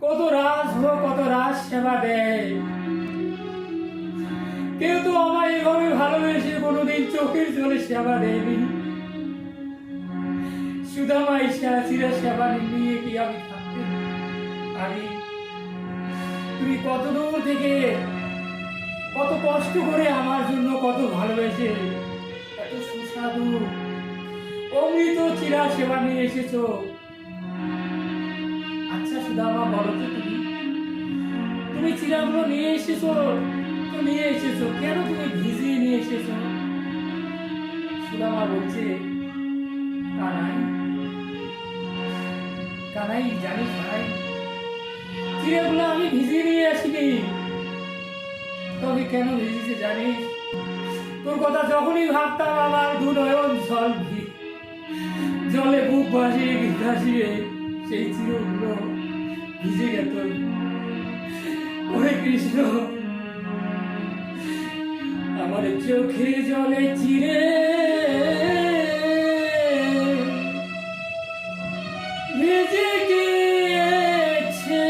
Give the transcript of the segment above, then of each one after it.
কত রাস সেবা দেয়, কেউ তো আমায় এভাবে ভালোবেসে কোনোদিন চোখের জলে সেবা দেয়নি। সুদামা চিরা সেবা নিয়ে কি আমি থাকতে পারি? তুমি কত দূর থেকে কত কষ্ট করে আমার জন্য কত ভালোবেসে এত সুস্বাদু অমৃত চিরা সেবা নিয়ে এসেছো। আচ্ছা সুদামা, বলো তো তুমি চিরাগুলো নিয়ে এসেছো তো নিয়ে এসেছো, কেন তুমি ভিজিয়ে নিয়ে এসেছো? সুদামা বলছে, কানাই কানাই জানিস ভাই, চিরাগুলো আমি ভিজিয়ে নিয়ে আসিনি। তবে কেন ভিজিয়েছে জানিস? তোর কথা যখনই ভাবতাম আমার দু নয়ন জলে বুক ভাসিয়ে ভাসিয়ে সেই চিরগুলো ভিজে গেত। ওরে কৃষ্ণ, আমার চোখের জলে চিরে ভিজে গিয়েছে,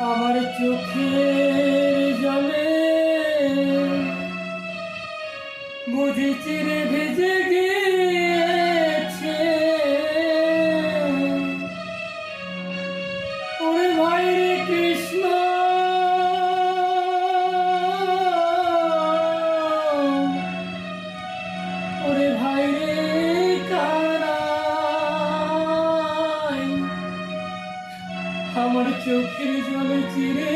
আমার চোখের জলে বুঝি চিরে ভিজে গিয়েছে। ওরে ভাই রে কৃষ্ণ, ওরে ভাই রে কানাই, আমার চোখের জলে চিরে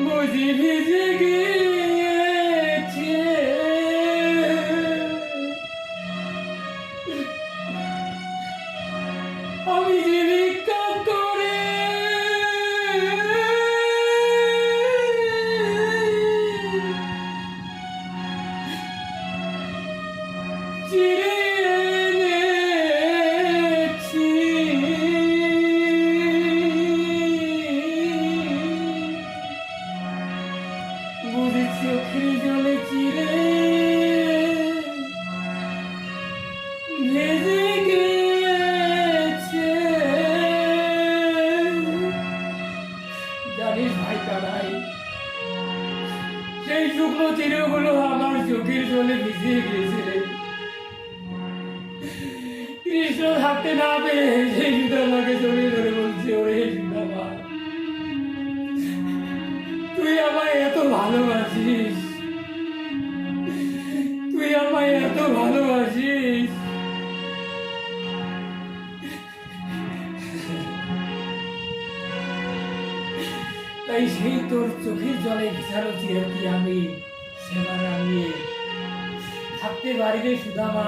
বুঝি ভিজে গিয়েছে। আমি যে ভিক্ষা করে চিরে এনেছি, বুঝি চোখের জলে চিরে ভেজে গিয়েছে। জানিস ভাই কানাই, সেই শুকনো চিরগুলো আমার চোখের জলে ভিজিয়ে গিয়েছে। কৃষ্ণ থাকতে না পেরে সেই সুদামাকে জড়িয়ে ধরে বলছে, ওরে সুদামা, তুই আমায় এত ভালোবাসিস, তুই আমায় এত ভালোবাসিস, তাই সেই তোর চোখের জলে ভিজানো চিরা কি আমি সেবা না নিয়ে থাকতে পারি রে সুদামা?